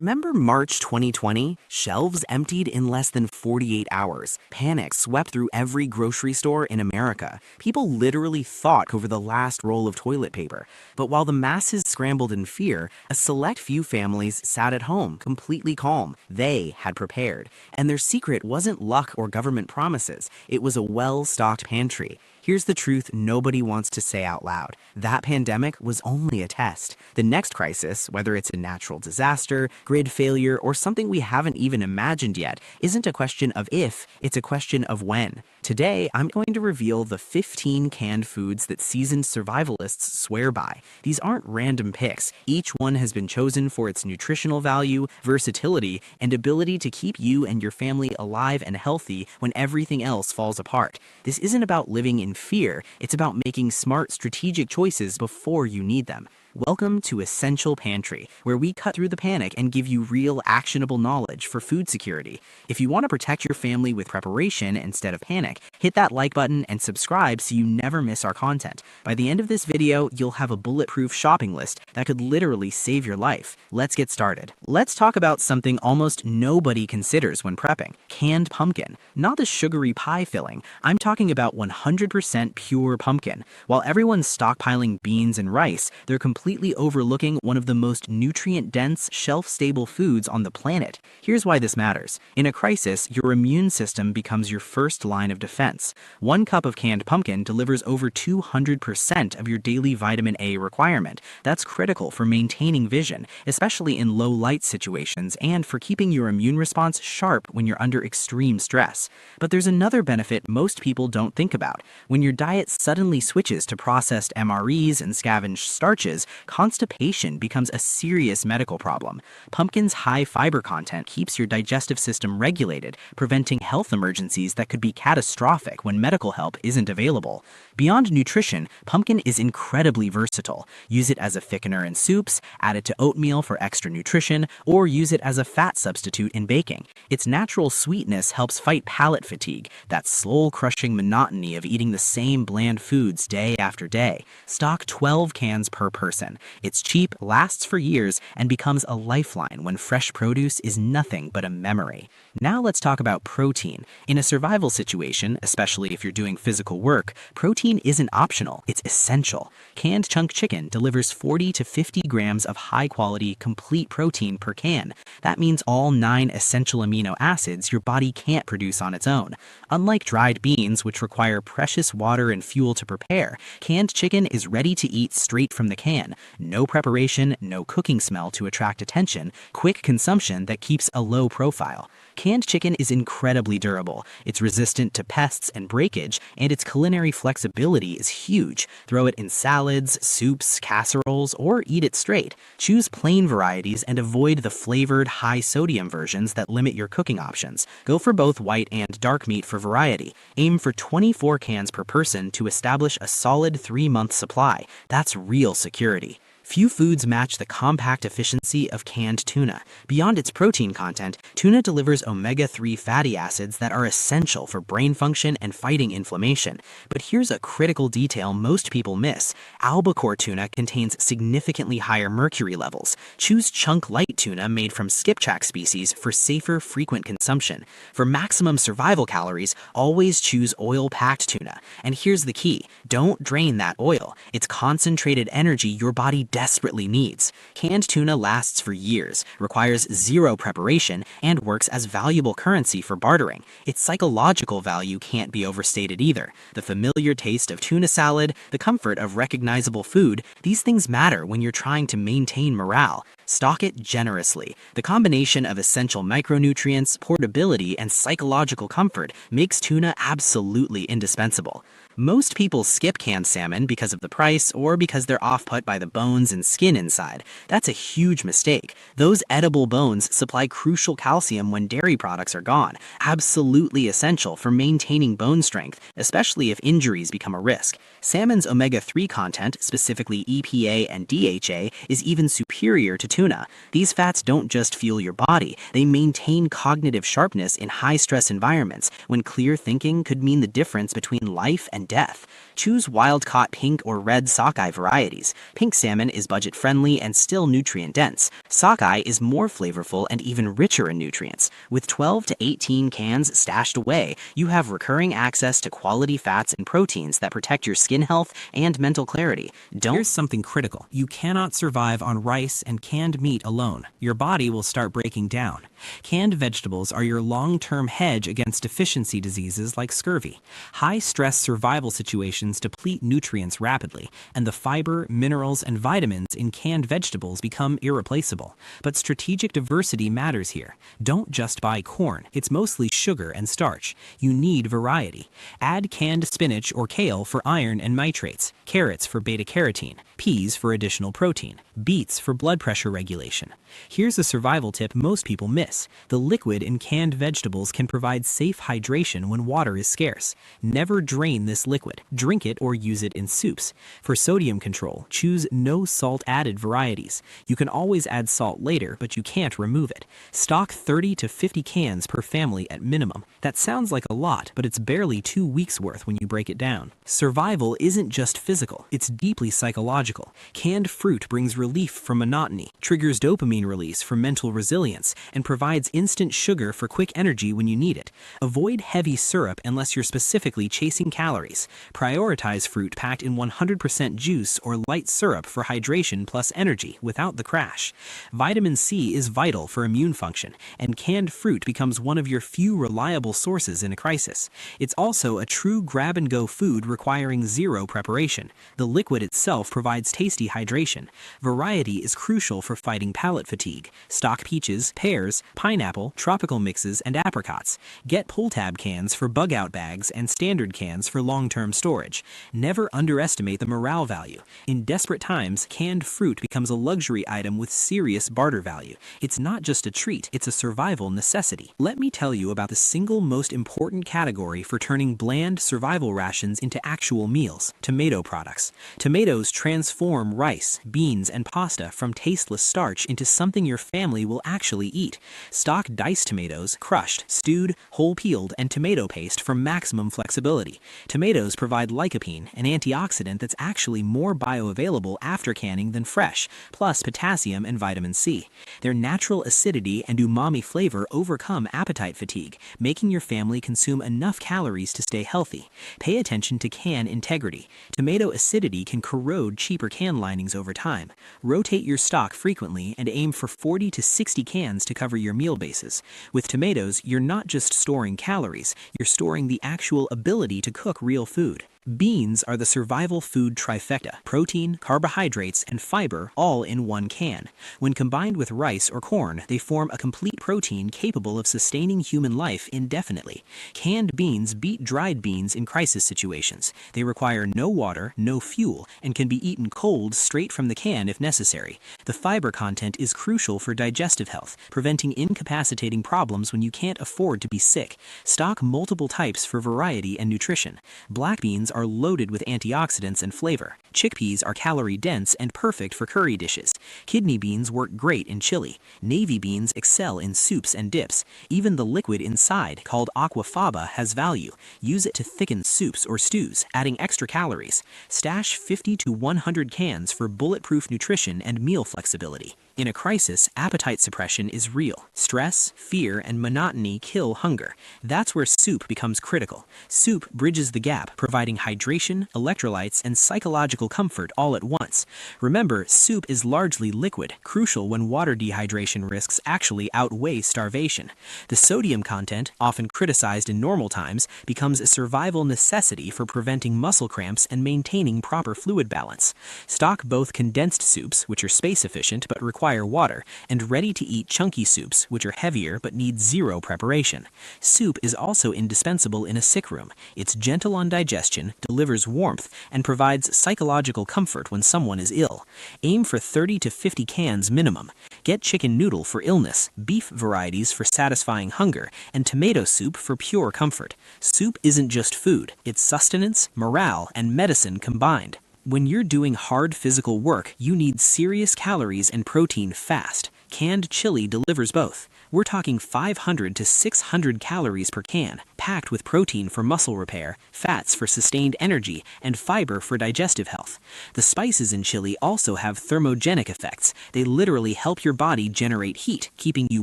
Remember March 2020? Shelves emptied in less than 48 hours. Panic swept through every grocery store in America. People literally fought over the last roll of toilet paper. But while the masses scrambled in fear, a select few families sat at home, completely calm. They had prepared. And their secret wasn't luck or government promises. It was a well-stocked pantry. Here's the truth nobody wants to say out loud. That pandemic was only a test. The next crisis, whether it's a natural disaster, grid failure, or something we haven't even imagined yet, isn't a question of if, it's a question of when. Today, I'm going to reveal the 15 canned foods that seasoned survivalists swear by. These aren't random picks. Each one has been chosen for its nutritional value, versatility, and ability to keep you and your family alive and healthy when everything else falls apart. This isn't about living in fear, it's about making smart, strategic choices before you need them. Welcome to Essential Pantry, where we cut through the panic and give you real, actionable knowledge for food security. If you want to protect your family with preparation instead of panic, hit that like button and subscribe so you never miss our content. By the end of this video, you'll have a bulletproof shopping list that could literally save your life. Let's get started. Let's talk about something almost nobody considers when prepping: canned pumpkin. Not the sugary pie filling, I'm talking about 100% pure pumpkin. While everyone's stockpiling beans and rice, they're completely overlooking one of the most nutrient-dense, shelf-stable foods on the planet. Here's why this matters. In a crisis, your immune system becomes your first line of defense. 1 cup of canned pumpkin delivers over 200% of your daily vitamin A requirement. That's critical for maintaining vision, especially in low-light situations, and for keeping your immune response sharp when you're under extreme stress. But there's another benefit most people don't think about. When your diet suddenly switches to processed MREs and scavenged starches, constipation becomes a serious medical problem. Pumpkin's high fiber content keeps your digestive system regulated, preventing health emergencies that could be catastrophic when medical help isn't available. Beyond nutrition, pumpkin is incredibly versatile. Use it as a thickener in soups, add it to oatmeal for extra nutrition, or use it as a fat substitute in baking. Its natural sweetness helps fight palate fatigue, that soul-crushing monotony of eating the same bland foods day after day. Stock 12 cans per person. It's cheap, lasts for years, and becomes a lifeline when fresh produce is nothing but a memory. Now let's talk about protein. In a survival situation, especially if you're doing physical work, protein isn't optional, it's essential. Canned chunk chicken delivers 40 to 50 grams of high-quality, complete protein per can. That means all 9 essential amino acids your body can't produce on its own. Unlike dried beans, which require precious water and fuel to prepare, canned chicken is ready to eat straight from the can. No preparation, no cooking smell to attract attention, quick consumption that keeps a low profile. Canned chicken is incredibly durable. It's resistant to pests and breakage, and its culinary flexibility is huge. Throw it in salads, soups, casseroles, or eat it straight. Choose plain varieties and avoid the flavored, high-sodium versions that limit your cooking options. Go for both white and dark meat for variety. Aim for 24 cans per person to establish a solid 3-month supply. That's real security. Few foods match the compact efficiency of canned tuna. Beyond its protein content, tuna delivers omega-3 fatty acids that are essential for brain function and fighting inflammation. But here's a critical detail most people miss. Albacore tuna contains significantly higher mercury levels. Choose chunk light tuna made from skipjack species for safer, frequent consumption. For maximum survival calories, always choose oil-packed tuna. And here's the key: don't drain that oil. It's concentrated energy your body desperately needs. Canned tuna lasts for years, requires zero preparation, and works as valuable currency for bartering. Its psychological value can't be overstated either. The familiar taste of tuna salad, the comfort of recognizable food, these things matter when you're trying to maintain morale. Stock it generously. The combination of essential micronutrients, portability, and psychological comfort makes tuna absolutely indispensable. Most people skip canned salmon because of the price or because they're off-put by the bones and skin inside. That's a huge mistake. Those edible bones supply crucial calcium when dairy products are gone, absolutely essential for maintaining bone strength, especially if injuries become a risk. Salmon's omega-3 content, specifically EPA and DHA, is even superior to tuna. These fats don't just fuel your body, they maintain cognitive sharpness in high-stress environments when clear thinking could mean the difference between life and instant death. Choose wild-caught pink or red sockeye varieties. Pink salmon is budget-friendly and still nutrient-dense. Sockeye is more flavorful and even richer in nutrients. With 12 to 18 cans stashed away, you have recurring access to quality fats and proteins that protect your skin health and mental clarity. Here's something critical. You cannot survive on rice and canned meat alone. Your body will start breaking down. Canned vegetables are your long-term hedge against deficiency diseases like scurvy. High-stress survival situations deplete nutrients rapidly, and the fiber, minerals, and vitamins in canned vegetables become irreplaceable. But strategic diversity matters here. Don't just buy corn. It's mostly sugar and starch. You need variety. Add canned spinach or kale for iron and nitrates, carrots for beta-carotene, peas for additional protein, beets for blood pressure regulation. Here's a survival tip most people miss. The liquid in canned vegetables can provide safe hydration when water is scarce. Never drain this liquid. Drink it or use it in soups. For sodium control, choose no salt added varieties. You can always add salt later, but you can't remove it. Stock 30 to 50 cans per family at minimum. That sounds like a lot, but it's barely 2 weeks worth when you break it down. Survival isn't just physical, it's deeply psychological. Canned fruit brings relief from monotony, triggers dopamine release for mental resilience, and provides instant sugar for quick energy when you need it. Avoid heavy syrup unless you're specifically chasing calories. Prioritize fruit packed in 100% juice or light syrup for hydration plus energy without the crash. Vitamin C is vital for immune function, and canned fruit becomes one of your few reliable sources in a crisis. It's also a true grab-and-go food requiring zero preparation. The liquid itself provides tasty hydration. Variety is crucial for fighting palate fatigue. Stock peaches, pears, pineapple, tropical mixes, and apricots. Get pull-tab cans for bug-out bags and standard cans for long-term storage. Never underestimate the morale value. In desperate times, canned fruit becomes a luxury item with serious barter value. It's not just a treat, it's a survival necessity. Let me tell you about the single most important category for turning bland survival rations into actual meals: tomato products. Tomatoes transform rice, beans, and pasta from tasteless starch into something your family will actually eat. Stock diced tomatoes, crushed, stewed, whole peeled, and tomato paste for maximum flexibility. Tomatoes provide lycopene, an antioxidant that's actually more bioavailable after canning than fresh, plus potassium and vitamin C. Their natural acidity and umami flavor overcome appetite fatigue, making your family consume enough calories to stay healthy. Pay attention to can integrity. Tomato acidity can corrode cheaper can linings over time. Rotate your stock frequently and aim for 40 to 60 cans to cover your meal bases. With tomatoes, you're not just storing calories, you're storing the actual ability to cook real food. Beans are the survival food trifecta: protein, carbohydrates, and fiber all in one can. When combined with rice or corn, they form a complete protein capable of sustaining human life indefinitely. Canned beans beat dried beans in crisis situations. They require no water, no fuel, and can be eaten cold straight from the can if necessary. The fiber content is crucial for digestive health, preventing incapacitating problems when you can't afford to be sick. Stock multiple types for variety and nutrition. Black beans are loaded with antioxidants and flavor. Chickpeas are calorie-dense and perfect for curry dishes. Kidney beans work great in chili. Navy beans excel in soups and dips. Even the liquid inside, called aquafaba, has value. Use it to thicken soups or stews, adding extra calories. Stash 50 to 100 cans for bulletproof nutrition and meal flexibility. In a crisis, appetite suppression is real. Stress, fear, and monotony kill hunger. That's where soup becomes critical. Soup bridges the gap, providing hydration, electrolytes, and psychological comfort all at once. Remember, soup is largely liquid, crucial when water dehydration risks actually outweigh starvation. The sodium content, often criticized in normal times, becomes a survival necessity for preventing muscle cramps and maintaining proper fluid balance. Stock both condensed soups, which are space efficient but require water, and ready-to-eat chunky soups, which are heavier but need zero preparation. Soup is also indispensable in a sick room. It's gentle on digestion, delivers warmth, and provides psychological comfort when someone is ill. Aim for 30 to 50 cans minimum. Get chicken noodle for illness, beef varieties for satisfying hunger, and tomato soup for pure comfort. Soup isn't just food, it's sustenance, morale, and medicine combined. When you're doing hard physical work, you need serious calories and protein fast. Canned chili delivers both. We're talking 500 to 600 calories per can, packed with protein for muscle repair, fats for sustained energy, and fiber for digestive health. The spices in chili also have thermogenic effects. They literally help your body generate heat, keeping you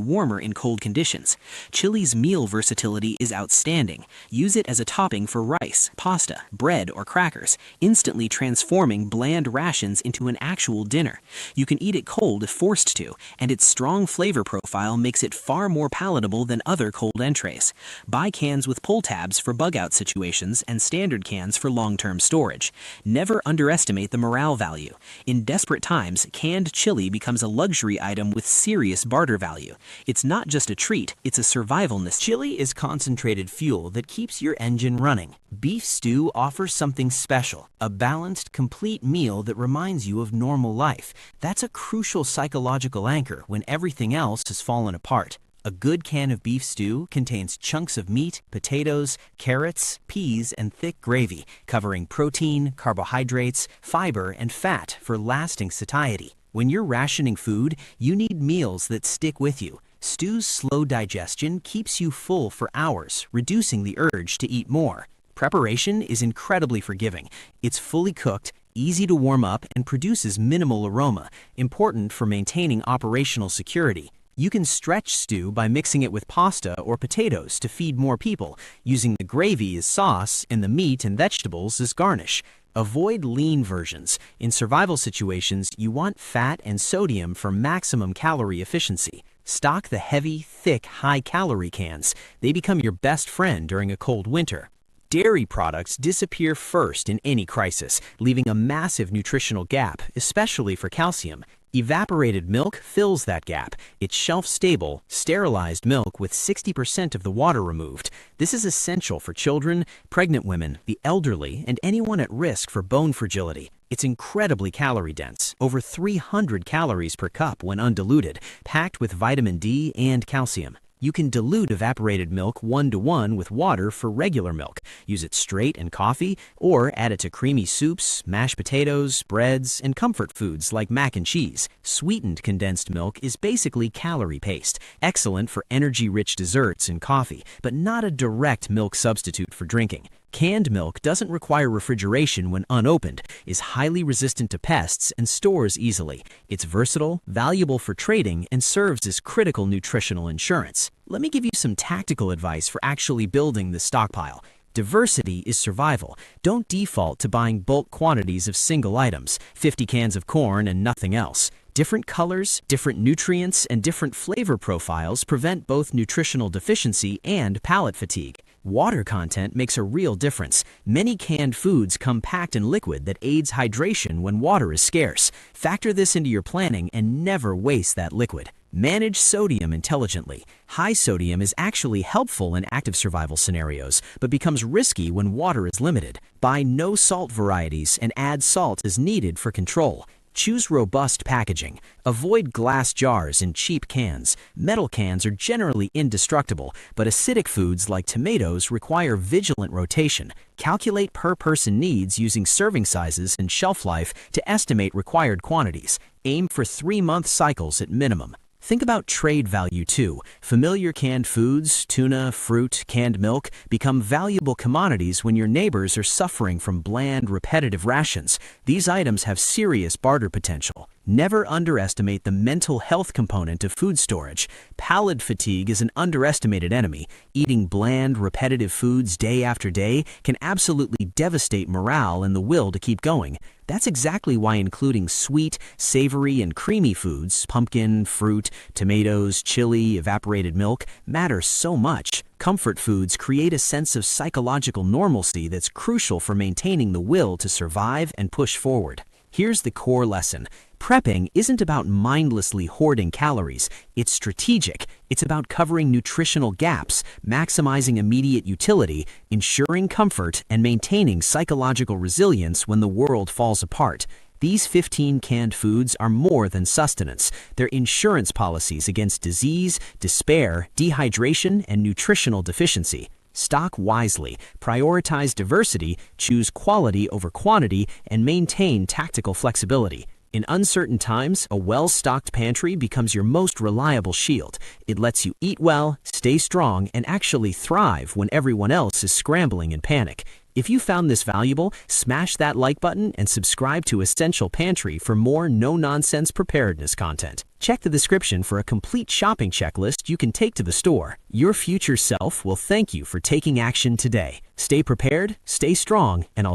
warmer in cold conditions. Chili's meal versatility is outstanding. Use it as a topping for rice, pasta, bread, or crackers, instantly transforming bland rations into an actual dinner. You can eat it cold if forced to, and its strong flavor profile makes it far more palatable than other cold entrees. Buy cans with pull tabs for bug-out situations and standard cans for long-term storage. Never underestimate the morale value. In desperate times, canned chili becomes a luxury item with serious barter value. It's not just a treat, it's a survivalist. Chili is concentrated fuel that keeps your engine running. Beef stew offers something special, a balanced, complete meal that reminds you of normal life. That's a crucial psychological anchor when everything else has fallen apart. A good can of beef stew contains chunks of meat, potatoes, carrots, peas, and thick gravy, covering protein, carbohydrates, fiber, and fat for lasting satiety. When you're rationing food, you need meals that stick with you. Stew's slow digestion keeps you full for hours, reducing the urge to eat more. Preparation is incredibly forgiving. It's fully cooked, easy to warm up, and produces minimal aroma, important for maintaining operational security. You can stretch stew by mixing it with pasta or potatoes to feed more people, using the gravy as sauce and the meat and vegetables as garnish. Avoid lean versions. In survival situations, you want fat and sodium for maximum calorie efficiency. Stock the heavy, thick, high-calorie cans. They become your best friend during a cold winter. Dairy products disappear first in any crisis, leaving a massive nutritional gap, especially for calcium. Evaporated milk fills that gap. It's shelf-stable, sterilized milk with 60% of the water removed. This is essential for children, pregnant women, the elderly, and anyone at risk for bone fragility. It's incredibly calorie-dense, over 300 calories per cup when undiluted, packed with vitamin D and calcium. You can dilute evaporated milk 1-to-1 with water for regular milk. Use it straight in coffee or add it to creamy soups, mashed potatoes, breads, and comfort foods like mac and cheese. Sweetened condensed milk is basically calorie paste, excellent for energy-rich desserts and coffee, but not a direct milk substitute for drinking. Canned milk doesn't require refrigeration when unopened, is highly resistant to pests, and stores easily. It's versatile, valuable for trading, and serves as critical nutritional insurance. Let me give you some tactical advice for actually building the stockpile. Diversity is survival. Don't default to buying bulk quantities of single items, 50 cans of corn and nothing else. Different colors, different nutrients, and different flavor profiles prevent both nutritional deficiency and palate fatigue. Water content makes a real difference. Many canned foods come packed in liquid that aids hydration when water is scarce. Factor this into your planning and never waste that liquid. Manage sodium intelligently. High sodium is actually helpful in active survival scenarios, but becomes risky when water is limited. Buy no salt varieties and add salt as needed for control. Choose robust packaging. Avoid glass jars and cheap cans. Metal cans are generally indestructible, but acidic foods like tomatoes require vigilant rotation. Calculate per person needs using serving sizes and shelf life to estimate required quantities. Aim for 3-month cycles at minimum. Think about trade value too. Familiar canned foods, tuna, fruit, canned milk, become valuable commodities when your neighbors are suffering from bland, repetitive rations. These items have serious barter potential. Never underestimate the mental health component of food storage. Palate fatigue is an underestimated enemy. Eating bland, repetitive foods day after day can absolutely devastate morale and the will to keep going. That's exactly why including sweet, savory, and creamy foods, pumpkin, fruit, tomatoes, chili, evaporated milk, matters so much. Comfort foods create a sense of psychological normalcy that's crucial for maintaining the will to survive and push forward. Here's the core lesson. Prepping isn't about mindlessly hoarding calories. It's strategic. It's about covering nutritional gaps, maximizing immediate utility, ensuring comfort, and maintaining psychological resilience when the world falls apart. These 15 canned foods are more than sustenance. They're insurance policies against disease, despair, dehydration, and nutritional deficiency. Stock wisely, prioritize diversity, choose quality over quantity, and maintain tactical flexibility. In uncertain times, a well-stocked pantry becomes your most reliable shield. It lets you eat well, stay strong, and actually thrive when everyone else is scrambling in panic. If you found this valuable, smash that like button and subscribe to Essential Pantry for more no-nonsense preparedness content. Check the description for a complete shopping checklist you can take to the store. Your future self will thank you for taking action today. Stay prepared, stay strong, and I'll see